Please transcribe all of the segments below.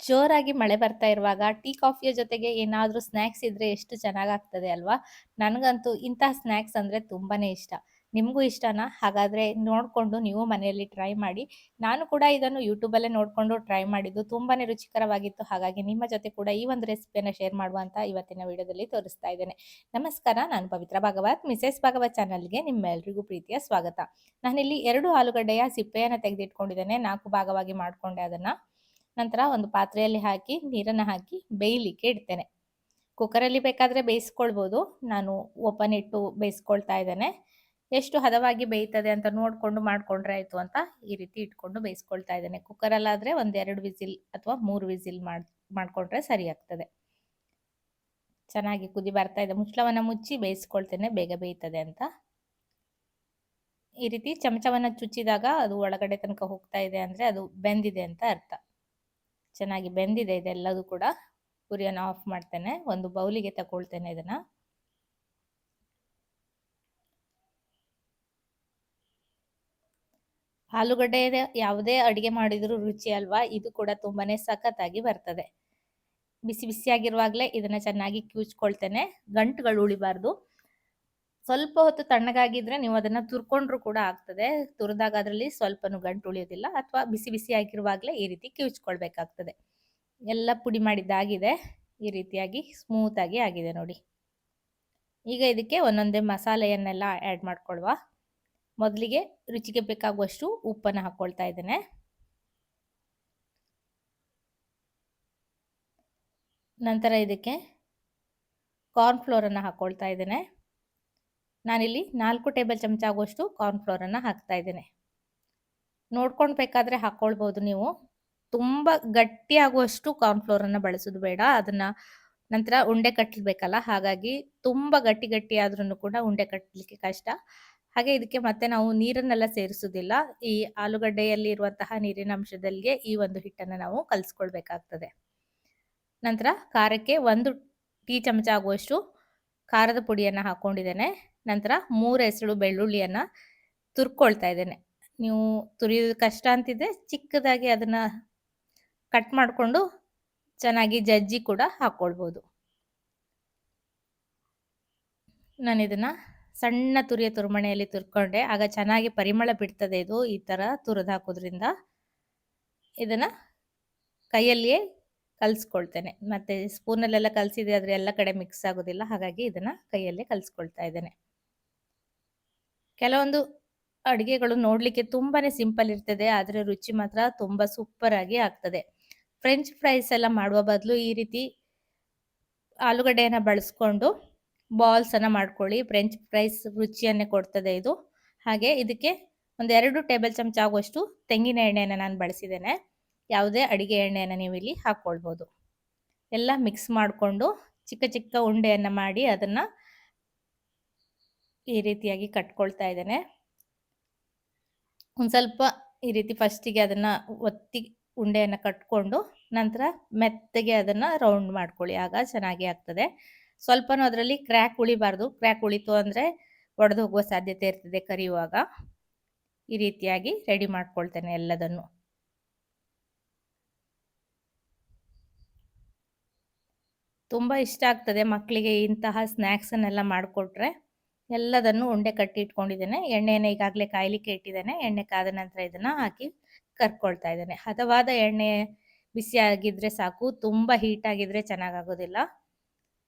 ಜೋರಾಗಿ ಮಳೆ ಬರ್ತಾ ಇರುವಾಗ ಟೀ ಕಾಫಿಯ ಜೊತೆಗೆ ಏನಾದ್ರೂ ಸ್ನ್ಯಾಕ್ಸ್ ಇದ್ರೆ ಎಷ್ಟು ಚೆನ್ನಾಗಾಗ್ತದೆ ಅಲ್ವಾ? ನನಗಂತೂ ಇಂತಹ ಸ್ನ್ಯಾಕ್ಸ್ ಅಂದ್ರೆ ತುಂಬಾನೇ ಇಷ್ಟ. ನಿಮ್ಗೂ ಇಷ್ಟನಾ? ಹಾಗಾದ್ರೆ ನೋಡ್ಕೊಂಡು ನೀವು ಮನೆಯಲ್ಲಿ ಟ್ರೈ ಮಾಡಿ. ನಾನು ಕೂಡ ಇದನ್ನು ಯೂಟ್ಯೂಬಲ್ಲೇ ನೋಡ್ಕೊಂಡು ಟ್ರೈ ಮಾಡಿದ್ದು ತುಂಬಾನೇ ರುಚಿಕರವಾಗಿತ್ತು. ಹಾಗಾಗಿ ನಿಮ್ಮ ಜೊತೆ ಕೂಡ ಈ ಒಂದು ರೆಸಿಪಿಯನ್ನ ಶೇರ್ ಮಾಡುವ ಅಂತ ಇವತ್ತಿನ ವಿಡಿಯೋದಲ್ಲಿ ತೋರಿಸ್ತಾ ಇದ್ದೇನೆ. ನಮಸ್ಕಾರ, ನಾನು ಪವಿತ್ರ ಭಾಗವತ್. ಮಿಸೆಸ್ ಭಾಗವತ್ ಚಾನಲ್‌ಗೆ ನಿಮ್ಮೆಲ್ರಿಗೂ ಪ್ರೀತಿಯ ಸ್ವಾಗತ. ನಾನಿಲ್ಲಿ 2 ಆಲೂಗಡ್ಡೆಯ ಸಿಪ್ಪೆಯನ್ನ ತೆಗೆದಿಟ್ಕೊಂಡಿದ್ದೇನೆ. 4 ಭಾಗವಾಗಿ ಮಾಡ್ಕೊಂಡೆ ಅದನ್ನ. ನಂತರ ಒಂದು ಪಾತ್ರೆಯಲ್ಲಿ ಹಾಕಿ ನೀರನ್ನು ಹಾಕಿ ಬೇಯಲಿಕ್ಕೆ ಇಡ್ತೇನೆ. ಕುಕ್ಕರಲ್ಲಿ ಬೇಕಾದರೆ ಬೇಯಿಸ್ಕೊಳ್ಬೋದು. ನಾನು ಓಪನ್ ಇಟ್ಟು ಬೇಯಿಸ್ಕೊಳ್ತಾ ಇದ್ದೇನೆ. ಎಷ್ಟು ಹದವಾಗಿ ಬೇಯ್ತದೆ ಅಂತ ನೋಡಿಕೊಂಡು ಮಾಡಿಕೊಂಡ್ರೆ ಆಯಿತು ಅಂತ ಈ ರೀತಿ ಇಟ್ಕೊಂಡು ಬೇಯಿಸ್ಕೊಳ್ತಾ ಇದ್ದೇನೆ. ಕುಕ್ಕರಲ್ಲಾದರೆ ಒಂದು 2 ವಿಸಿಲ್ ಅಥವಾ 3 ವಿಸಿಲ್ ಮಾಡಿಕೊಂಡ್ರೆ ಸರಿ ಆಗ್ತದೆ. ಚೆನ್ನಾಗಿ ಕುದಿ ಬರ್ತಾ ಇದೆ. ಮುಚ್ಚಳವನ್ನು ಮುಚ್ಚಿ ಬೇಯಿಸ್ಕೊಳ್ತೇನೆ, ಬೇಗ ಬೇಯ್ತದೆ ಅಂತ. ಈ ರೀತಿ ಚಮಚವನ್ನು ಚುಚ್ಚಿದಾಗ ಅದು ಒಳಗಡೆ ತನಕ ಹೋಗ್ತಾ ಇದೆ ಅಂದರೆ ಅದು ಬೆಂದಿದೆ ಅಂತ ಅರ್ಥ. ಚೆನ್ನಾಗಿ ಬೆಂದಿದೆ ಇದೆಲ್ಲದೂ ಕೂಡ. ಉರಿಯನ್ನು ಆಫ್ ಮಾಡ್ತೇನೆ. ಒಂದು ಬೌಲಿಗೆ ತಗೊಳ್ತೇನೆ ಇದನ್ನ. ಆಲೂಗಡ್ಡೆ ಯಾವುದೇ ಅಡಿಗೆ ಮಾಡಿದ್ರು ರುಚಿ ಅಲ್ವಾ? ಇದು ಕೂಡ ತುಂಬಾನೇ ಸಖತ್ತಾಗಿ ಬರ್ತದೆ. ಬಿಸಿ ಬಿಸಿಯಾಗಿರುವಾಗಲೇ ಇದನ್ನ ಚೆನ್ನಾಗಿ ಕಿವುಚ್ಕೊಳ್ತೇನೆ. ಗಂಟುಗಳು ಉಳಿಬಾರ್ದು. ಸ್ವಲ್ಪ ಹೊತ್ತು ತಣ್ಣಗಾಗಿದ್ರೆ ನೀವು ಅದನ್ನ ತುರ್ಕೊಂಡ್ರು ಕೂಡ ಆಗ್ತದೆ. ತುರಿದಾಗ ಅದರಲ್ಲಿ ಸ್ವಲ್ಪನೂ ಗಂಟು ಉಳಿಯೋದಿಲ್ಲ. ಅಥವಾ ಬಿಸಿ ಬಿಸಿ ಆಗಿರುವಾಗಲೇ ಈ ರೀತಿ ಕಿವುಚ್ಕೊಳ್ಬೇಕಾಗ್ತದೆ. ಎಲ್ಲ ಪುಡಿ ಮಾಡಿದ್ದಾಗಿದೆ. ಈ ರೀತಿಯಾಗಿ ಸ್ಮೂತ್ ಆಗಿ ಆಗಿದೆ ನೋಡಿ. ಈಗ ಇದಕ್ಕೆ ಒಂದೊಂದೇ ಮಸಾಲೆಯನ್ನೆಲ್ಲ ಆ್ಯಡ್ ಮಾಡ್ಕೊಳ್ವಾ. ಮೊದಲಿಗೆ ರುಚಿಗೆ ಬೇಕಾಗುವಷ್ಟು ಉಪ್ಪನ್ನು ಹಾಕ್ಕೊಳ್ತಾ ಇದ್ದೇನೆ. ನಂತರ ಇದಕ್ಕೆ ಕಾರ್ನ್ಫ್ಲೋರನ್ನು ಹಾಕ್ಕೊಳ್ತಾ ಇದ್ದೇನೆ. ನಾನಿಲ್ಲಿ 4 ಟೇಬಲ್ ಚಮಚ ಆಗುವಷ್ಟು ಕಾರ್ನ್ಫ್ಲೋರನ್ನು ಹಾಕ್ತಾ ಇದ್ದೇನೆ. ನೋಡ್ಕೊಂಡು ಬೇಕಾದರೆ ಹಾಕ್ಕೊಳ್ಬೋದು ನೀವು. ತುಂಬ ಗಟ್ಟಿಯಾಗುವಷ್ಟು ಕಾರ್ನ್ಫ್ಲೋರನ್ನು ಬಳಸೋದು ಬೇಡ. ಅದನ್ನು ನಂತರ ಉಂಡೆ ಕಟ್ಟಬೇಕಲ್ಲ, ಹಾಗಾಗಿ ತುಂಬ ಗಟ್ಟಿ ಆದ್ರೂ ಕೂಡ ಉಂಡೆ ಕಟ್ಟಲಿಕ್ಕೆ ಕಷ್ಟ. ಹಾಗೆ ಇದಕ್ಕೆ ಮತ್ತೆ ನಾವು ನೀರನ್ನೆಲ್ಲ ಸೇರಿಸೋದಿಲ್ಲ. ಈ ಆಲೂಗಡ್ಡೆಯಲ್ಲಿ ಇರುವಂತಹ ನೀರಿನ ಅಂಶದಲ್ಲಿಗೆ ಈ ಒಂದು ಹಿಟ್ಟನ್ನು ನಾವು ಕಲಿಸ್ಕೊಳ್ಬೇಕಾಗ್ತದೆ. ನಂತರ ಖಾರಕ್ಕೆ 1 ಟೀ ಚಮಚ ಆಗುವಷ್ಟು ಖಾರದ ಪುಡಿಯನ್ನು ಹಾಕ್ಕೊಂಡಿದ್ದೇನೆ. ನಂತರ 3 ಎಸಳು ಬೆಳ್ಳುಳ್ಳಿಯನ್ನು ತುರ್ಕೊಳ್ತಾ ಇದ್ದೇನೆ. ನೀವು ತುರಿಯೋದು ಕಷ್ಟ ಅಂತಿದ್ರೆ ಚಿಕ್ಕದಾಗಿ ಅದನ್ನು ಕಟ್ ಮಾಡಿಕೊಂಡು ಚೆನ್ನಾಗಿ ಜಜ್ಜಿ ಕೂಡ ಹಾಕ್ಕೊಳ್ಬೋದು. ನಾನು ಇದನ್ನು ಸಣ್ಣ ತುರಿಯ ತುರುಮಣೆಯಲ್ಲಿ ತುರ್ಕೊಂಡೆ. ಆಗ ಚೆನ್ನಾಗಿ ಪರಿಮಳ ಬಿಡ್ತದೆ ಇದು ಈ ಥರ ತುರಿದು ಹಾಕೋದ್ರಿಂದ. ಇದನ್ನು ಕೈಯಲ್ಲಿಯೇ ಕಲಿಸ್ಕೊಳ್ತೇನೆ. ಮತ್ತು ಸ್ಪೂನಲ್ಲೆಲ್ಲ ಕಲಿಸಿದ್ರೆ ಆದರೆ ಎಲ್ಲ ಕಡೆ ಮಿಕ್ಸ್ ಆಗೋದಿಲ್ಲ. ಹಾಗಾಗಿ ಇದನ್ನು ಕೈಯಲ್ಲೇ ಕಲಿಸ್ಕೊಳ್ತಾ ಇದ್ದೇನೆ. ಕೆಲವೊಂದು ಅಡುಗೆಗಳು ನೋಡಲಿಕ್ಕೆ ತುಂಬಾ ಸಿಂಪಲ್ ಇರ್ತದೆ, ಆದರೆ ರುಚಿ ಮಾತ್ರ ತುಂಬ ಸೂಪರಾಗಿ ಆಗ್ತದೆ. ಫ್ರೆಂಚ್ ಫ್ರೈಸ್ ಎಲ್ಲ ಮಾಡುವ ಬದಲು ಈ ರೀತಿ ಆಲೂಗಡ್ಡೆಯನ್ನು ಬಳಸ್ಕೊಂಡು ಬಾಲ್ಸನ್ನು ಮಾಡ್ಕೊಳ್ಳಿ. ಫ್ರೆಂಚ್ ಫ್ರೈಸ್ ರುಚಿಯನ್ನೇ ಕೊಡ್ತದೆ ಇದು. ಹಾಗೆ ಇದಕ್ಕೆ ಒಂದು 2 ಟೇಬಲ್ ಚಮಚ ಆಗುವಷ್ಟು ತೆಂಗಿನ ಎಣ್ಣೆಯನ್ನು ನಾನು ಬಳಸಿದ್ದೇನೆ. ಯಾವುದೇ ಅಡುಗೆ ಎಣ್ಣೆಯನ್ನು ನೀವು ಇಲ್ಲಿ ಹಾಕ್ಕೊಳ್ಬೋದು. ಎಲ್ಲ ಮಿಕ್ಸ್ ಮಾಡಿಕೊಂಡು ಚಿಕ್ಕ ಚಿಕ್ಕ ಉಂಡೆಯನ್ನು ಮಾಡಿ ಅದನ್ನು ಈ ರೀತಿಯಾಗಿ ಕಟ್ಕೊಳ್ತಾ ಇದ್ದೇನೆ. ಒಂದು ಸ್ವಲ್ಪ ಈ ರೀತಿ ಫಸ್ಟಿಗೆ ಅದನ್ನು ಒತ್ತಿ ಉಂಡೆಯನ್ನು ಕಟ್ಕೊಂಡು ನಂತರ ಮೆತ್ತಗೆ ಅದನ್ನು ರೌಂಡ್ ಮಾಡ್ಕೊಳ್ಳಿ. ಆಗ ಚೆನ್ನಾಗಿ ಆಗ್ತದೆ. ಸ್ವಲ್ಪನೂ ಅದರಲ್ಲಿ ಕ್ರ್ಯಾಕ್ ಉಳಿಬಾರ್ದು. ಕ್ರ್ಯಾಕ್ ಉಳಿತು ಅಂದರೆ ಒಡೆದು ಹೋಗುವ ಸಾಧ್ಯತೆ ಇರ್ತದೆ ಕರಿಯುವಾಗ. ಈ ರೀತಿಯಾಗಿ ರೆಡಿ ಮಾಡ್ಕೊಳ್ತೇನೆ ಎಲ್ಲದನ್ನು. ತುಂಬ ಇಷ್ಟ ಆಗ್ತದೆ ಮಕ್ಕಳಿಗೆ ಇಂತಹ ಸ್ನ್ಯಾಕ್ಸನ್ನೆಲ್ಲ ಮಾಡಿಕೊಟ್ರೆ. ಎಲ್ಲದನ್ನು ಉಂಡೆ ಕಟ್ಟಿ ಇಟ್ಕೊಂಡಿದ್ದೇನೆ. ಎಣ್ಣೆಯನ್ನು ಈಗಾಗಲೇ ಕಾಯಲಿಕ್ಕೆ ಇಟ್ಟಿದ್ದೇನೆ. ಎಣ್ಣೆ ಕಾದ ನಂತರ ಇದನ್ನು ಹಾಕಿ ಕರ್ಕೊಳ್ತಾ ಇದ್ದೇನೆ. ಹದವಾದ ಎಣ್ಣೆ ಬಿಸಿಯಾಗಿದ್ದರೆ ಸಾಕು. ತುಂಬ ಹೀಟಾಗಿದ್ದರೆ ಚೆನ್ನಾಗಾಗೋದಿಲ್ಲ.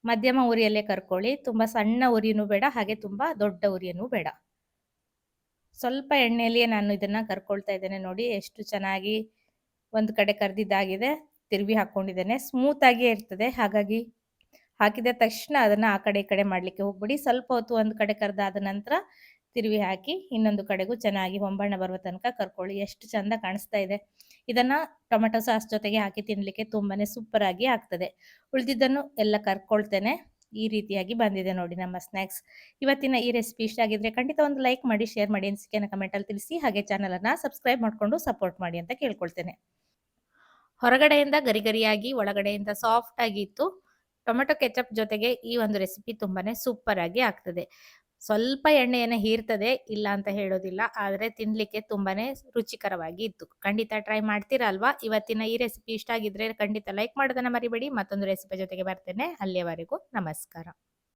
ಮಧ್ಯಮ ಉರಿಯಲ್ಲೇ ಕರ್ಕೊಳ್ಳಿ. ತುಂಬ ಸಣ್ಣ ಉರಿನೂ ಬೇಡ, ಹಾಗೆ ತುಂಬ ದೊಡ್ಡ ಉರಿಯೂ ಬೇಡ. ಸ್ವಲ್ಪ ಎಣ್ಣೆಯಲ್ಲಿಯೇ ನಾನು ಇದನ್ನು ಕರ್ಕೊಳ್ತಾ ಇದ್ದೇನೆ. ನೋಡಿ ಎಷ್ಟು ಚೆನ್ನಾಗಿ ಒಂದು ಕಡೆ ಕರ್ದಿದ್ದಾಗಿದೆ. ತಿರುವಿ ಹಾಕ್ಕೊಂಡಿದ್ದೇನೆ. ಸ್ಮೂತಾಗಿಯೇ ಇರ್ತದೆ. ಹಾಗಾಗಿ ಹಾಕಿದ ತಕ್ಷಣ ಅದನ್ನು ಆ ಕಡೆ ಈ ಕಡೆ ಮಾಡಲಿಕ್ಕೆ ಹೋಗ್ಬಿಡಿ. ಸ್ವಲ್ಪ ಹೊತ್ತು ಒಂದು ಕಡೆ ಕರೆದಾದ ನಂತರ ತಿರುವಿ ಹಾಕಿ ಇನ್ನೊಂದು ಕಡೆಗೂ ಚೆನ್ನಾಗಿ ಹೊಂಬಣ್ಣ ಬರುವ ತನಕ ಕರ್ಕೊಳ್ಳಿ. ಎಷ್ಟು ಚಂದ ಕಾಣಿಸ್ತಾ ಇದೆ. ಇದನ್ನು ಟೊಮೆಟೊ ಸಾಸ್ ಜೊತೆಗೆ ಹಾಕಿ ತಿನ್ನಲಿಕ್ಕೆ ತುಂಬಾ ಸೂಪರಾಗಿ ಆಗ್ತದೆ. ಉಳಿದಿದ್ದನ್ನು ಎಲ್ಲ ಕರ್ಕೊಳ್ತೇನೆ. ಈ ರೀತಿಯಾಗಿ ಬಂದಿದೆ ನೋಡಿ ನಮ್ಮ ಸ್ನ್ಯಾಕ್ಸ್. ಇವತ್ತಿನ ಈ ರೆಸಿಪಿ ಇಷ್ಟ ಆಗಿದ್ರೆ ಖಂಡಿತ ಒಂದು ಲೈಕ್ ಮಾಡಿ, ಶೇರ್ ಮಾಡಿ, ಅನಿಸಿಕೆಯನ್ನು ಕಮೆಂಟಲ್ಲಿ ತಿಳಿಸಿ. ಹಾಗೆ ಚಾನಲನ್ನು ಸಬ್ಸ್ಕ್ರೈಬ್ ಮಾಡಿಕೊಂಡು ಸಪೋರ್ಟ್ ಮಾಡಿ ಅಂತ ಕೇಳ್ಕೊಳ್ತೇನೆ. ಹೊರಗಡೆಯಿಂದ ಗರಿಗರಿಯಾಗಿ ಒಳಗಡೆಯಿಂದ ಸಾಫ್ಟ್ ಆಗಿ ಇತ್ತು. ಟೊಮೆಟೊ ಕೆಚಪ್ ಜೊತೆಗೆ ಈ ಒಂದು ರೆಸಿಪಿ ತುಂಬಾನೇ ಸೂಪರ್ ಆಗಿ ಆಗ್ತದೆ. ಸ್ವಲ್ಪ ಎಣ್ಣೆಯನ್ನ ಹೀರ್ತದೆ, ಇಲ್ಲ ಅಂತ ಹೇಳೋದಿಲ್ಲ. ಆದ್ರೆ ತಿನ್ಲಿಕ್ಕೆ ತುಂಬಾನೇ ರುಚಿಕರವಾಗಿ ಇತ್ತು. ಖಂಡಿತ ಟ್ರೈ ಮಾಡ್ತೀರಾ ಅಲ್ವಾ? ಇವತ್ತಿನ ಈ ರೆಸಿಪಿ ಇಷ್ಟ ಆಗಿದ್ರೆ ಖಂಡಿತ ಲೈಕ್ ಮಾಡೋದನ್ನ ಮರಿಬೇಡಿ. ಮತ್ತೊಂದು ರೆಸಿಪಿ ಜೊತೆಗೆ ಬರ್ತೇನೆ. ಅಲ್ಲಿಯವರೆಗೂ ನಮಸ್ಕಾರ.